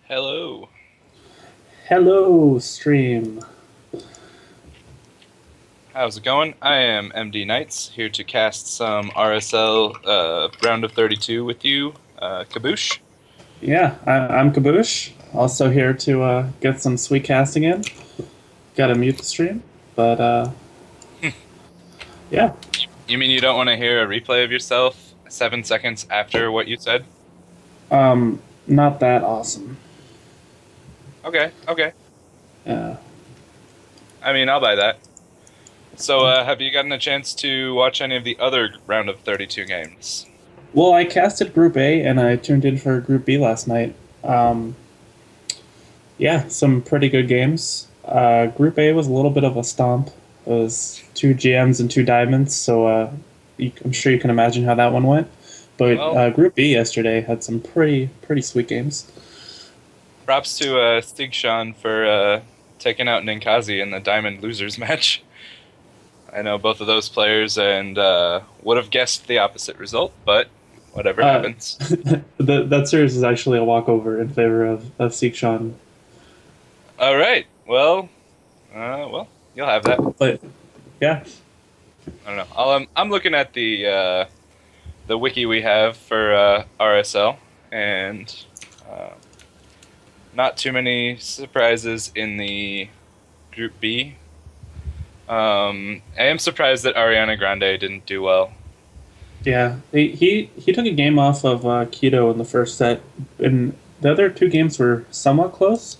Hello. Hello, stream. How's it going? I am MDKnights, here to cast some RSL round of 32 with you, Kaboosh. Yeah, I'm Kaboosh. Also here to get some sweet casting in. Got to mute the stream, but yeah. You mean you don't want to hear a replay of yourself 7 seconds after what you said? Not that awesome. Okay. Yeah. I mean, I'll buy that. So, have you gotten a chance to watch any of the other round of 32 games? Well, I casted Group A and I tuned in for Group B last night. Yeah, some pretty good games. Group A was a little bit of a stomp. It was two GMs and two diamonds, so I'm sure you can imagine how that one went. But Well, Group B yesterday had some pretty sweet games. props to Stigshan for taking out Ninkazi in the Diamond Losers match. I know both of those players and would have guessed the opposite result, but whatever happens. That series is actually a walkover in favor of Seekshan. All right. Well, you'll have that. But yeah, I don't know. I'm looking at the wiki we have for RSL, and not too many surprises in the Group B. I am surprised that Ariana Grande didn't do well. yeah. He took a game off of Keto in the first set, and the other two games were somewhat close.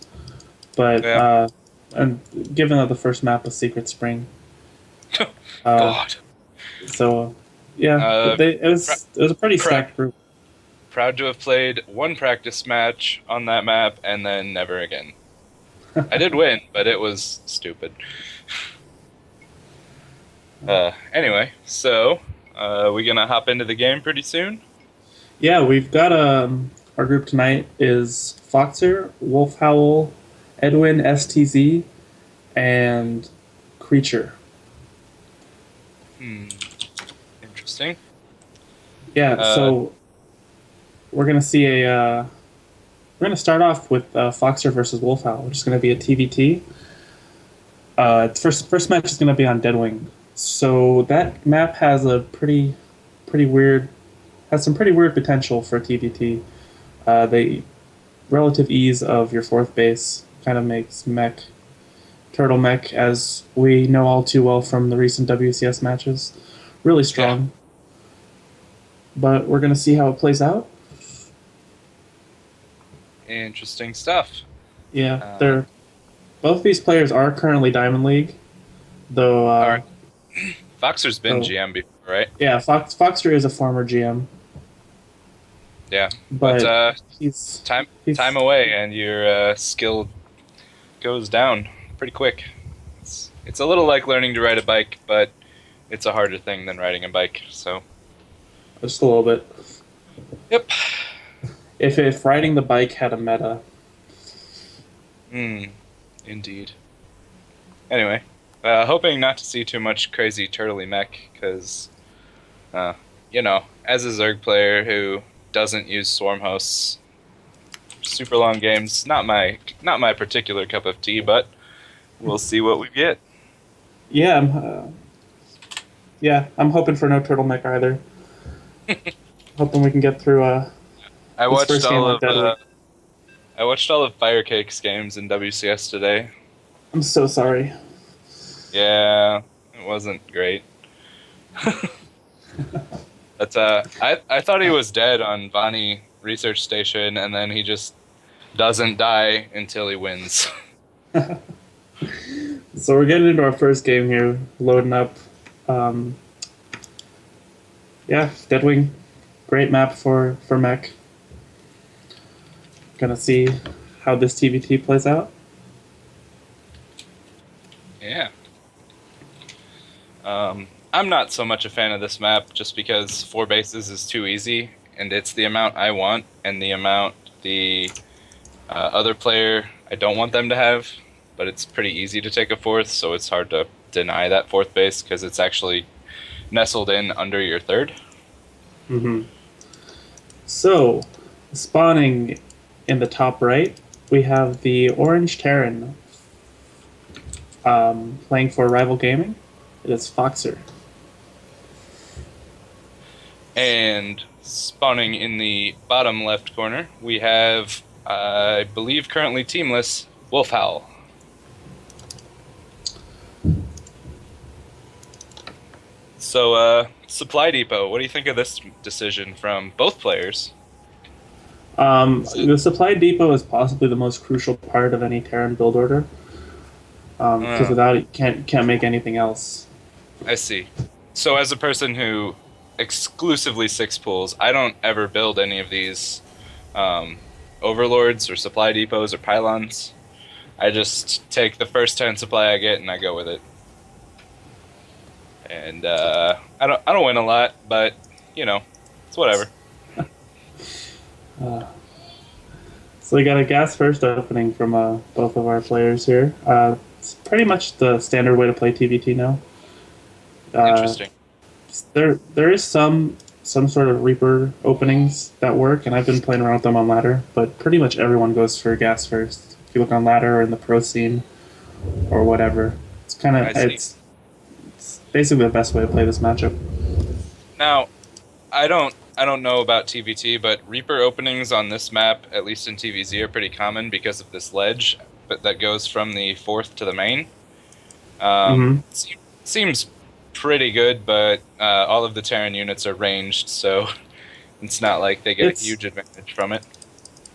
But Yeah. and given that the first map was Secret Spring, God. so yeah, it was a pretty stacked group. Proud to have played one practice match on that map and then never again. I did win, but it was stupid. Anyway, so we gonna hop into the game pretty soon? Yeah, we've got our group tonight is Foxer, WolfHowl, EdWinSTZ, and Creature. Interesting. Yeah, so we're gonna see we're gonna start off with Foxer versus WolfHowl, which is gonna be a TVT. First match is gonna be on Deadwing. So that map has a pretty weird has some pretty weird potential for TVT. The relative ease of your fourth base kind of makes Turtle Mech, as we know all too well from the recent WCS matches, really strong. Yeah. But we're going to see how it plays out. Interesting stuff. Yeah, both these players are currently Diamond League, though. All right. Foxer's been GM before, right? Yeah, Foxer is a former GM. Yeah, but he's time away, and your skill goes down pretty quick. It's a little like learning to ride a bike, but it's a harder thing than riding a bike. So just a little bit. Yep. If riding the bike had a meta. Indeed. Anyway, hoping not to see too much crazy turtley mech, because, as a Zerg player who doesn't use swarm hosts, super long games, not my particular cup of tea, but we'll see what we get. Yeah, I'm hoping for no turtle mech either. Hoping we can get through I watched all of Firecake's games in WCS today. I'm so sorry. Yeah, it wasn't great. But I thought he was dead on Vani Research Station, and then he just doesn't die until he wins. So we're getting into our first game here, loading up. Deadwing, great map for mech. Gonna see how this TVT plays out. Yeah. I'm not so much a fan of this map, just because 4 bases is too easy, and it's the amount I want and the amount the other player I don't want them to have, but it's pretty easy to take a 4th, so it's hard to deny that 4th base because it's actually nestled in under your 3rd. So, spawning in the top right we have the Orange Terran playing for Rival Gaming. It is Foxer. And spawning in the bottom left corner, we have, I believe, currently teamless, WolfHowl. So, Supply Depot, what do you think of this decision from both players? The Supply Depot is possibly the most crucial part of any Terran build order, because without it, you can't make anything else. I see. So as a person who exclusively six pools, I don't ever build any of these overlords or supply depots or pylons. I just take the first 10 supply I get and I go with it. And I don't win a lot, but you know, it's whatever. So we got a gas first opening from both of our players here. It's pretty much the standard way to play TVT now. Interesting. There is some sort of Reaper openings that work, and I've been playing around with them on ladder, but pretty much everyone goes for gas first. If you look on ladder or in the pro scene or whatever, it's basically the best way to play this matchup. Now, I don't know about TVT, but Reaper openings on this map, at least in TVZ, are pretty common because of this ledge, but that goes from the fourth to the main. Seems pretty good, but all of the Terran units are ranged, so it's not like they get a huge advantage from it.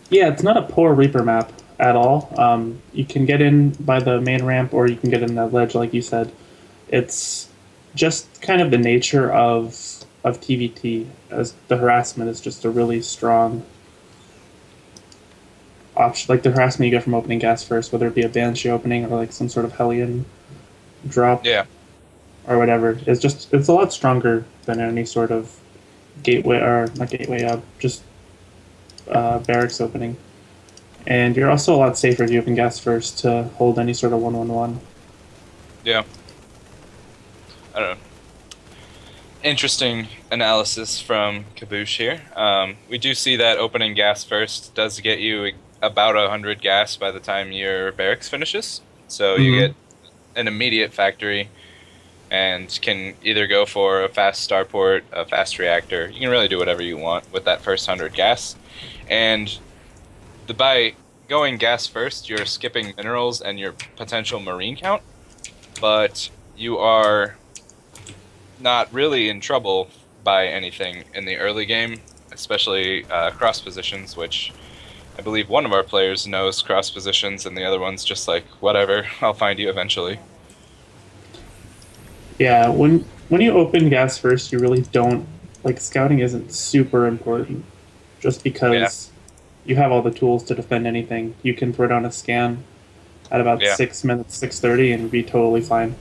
Yeah, it's not a poor Reaper map at all. You can get in by the main ramp, or you can get in that ledge, like you said. It's just kind of the nature of TVT, as the harassment is just a really strong option. Like the harassment you get from opening gas first, whether it be a Banshee opening or like some sort of Hellion drop. Yeah. Or whatever. It's a lot stronger than any sort of gateway, or not gateway, just barracks opening. And you're also a lot safer if you open gas first to hold any sort of 1-1-1. Yeah. I don't know. Interesting analysis from Kaboosh here. We do see that opening gas first does get you about 100 gas by the time your barracks finishes. So you get an immediate factory and can either go for a fast starport, a fast reactor. You can really do whatever you want with that first 100 gas. And by going gas first, you're skipping minerals and your potential marine count, but you are not really in trouble by anything in the early game, especially cross positions, which I believe one of our players knows cross positions and the other one's just like, whatever, I'll find you eventually. Yeah, when you open gas first, you really don't, like, scouting isn't super important, just because you have all the tools to defend anything. You can throw down a scan at about 6 minutes, 6:30, and be totally fine.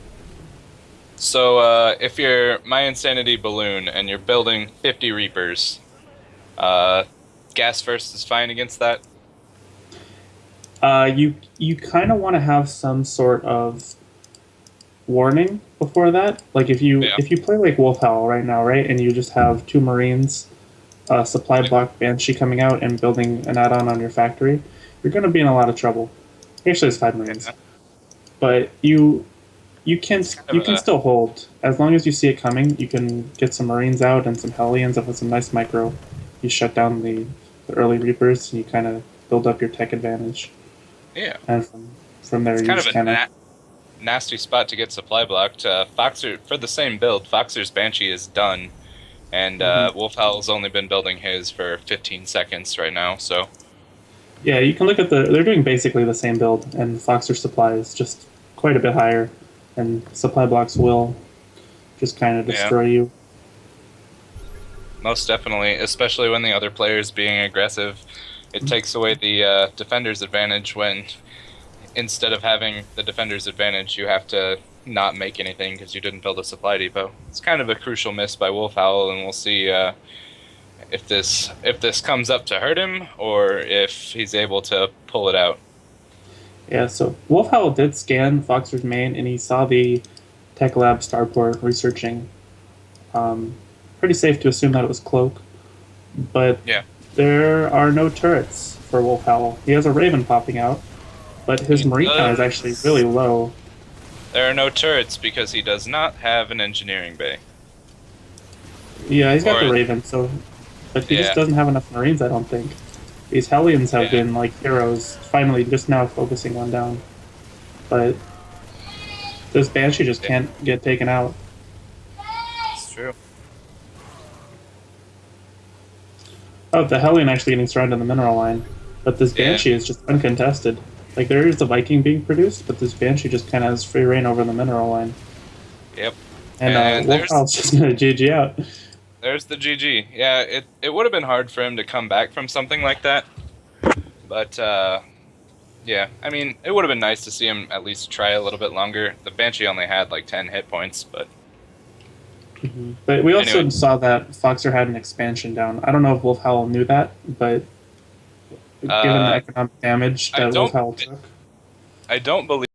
So if you're My Insanity Balloon and you're building 50 Reapers, gas first is fine against that? You kind of want to have some sort of warning before that. Like if you play like WolfHowl right now, right, and you just have 2 Marines, supply block Banshee coming out and building an add-on on your factory, you're going to be in a lot of trouble. Actually, it's 5 Marines, but you can still hold as long as you see it coming. You can get some Marines out and some Hellions up with some nice micro. You shut down the early Reapers and you kind of build up your tech advantage. Yeah, and from there, it's kind of nasty spot to get supply blocked. Foxer, for the same build, Foxer's Banshee is done, and WolfHowl's only been building his for 15 seconds right now, so... Yeah, you can look at they're doing basically the same build, and Foxer's supply is just quite a bit higher, and supply blocks will just kind of destroy you. Most definitely, especially when the other player's being aggressive. It takes away the defender's advantage when, instead of having the defender's advantage, you have to not make anything because you didn't build a supply depot. It's kind of a crucial miss by WolfHowl, and we'll see if this comes up to hurt him or if he's able to pull it out. Yeah, so WolfHowl did scan Foxer's main, and he saw the Tech Lab starport researching. Pretty safe to assume that it was Cloak, but there are no turrets for WolfHowl. He has a Raven popping out, but his He Marine count is does. actually really low. There are no turrets because he does not have an engineering bay. Yeah, he's got Or- the Raven, so, but he Yeah. just doesn't have enough Marines, I don't think. These Hellions have Yeah. been like heroes, finally just now focusing on down. But this Banshee just can't get taken out. It's true. Oh, the Hellion actually getting surrounded in the mineral line. But this Yeah. Banshee is just uncontested. Like, there is the Viking being produced, but this Banshee just kind of has free reign over the mineral line. Yep. And, And there's- WolfHowl's just going to GG out. There's the GG. Yeah, it would have been hard for him to come back from something like that. But, yeah, I mean, it would have been nice to see him at least try a little bit longer. The Banshee only had like 10 hit points, but... But we also Anyway. saw that Foxer had an expansion down. I don't know if WolfHowl knew that, but given the economic damage I that don't- WolfHowl took... I don't believe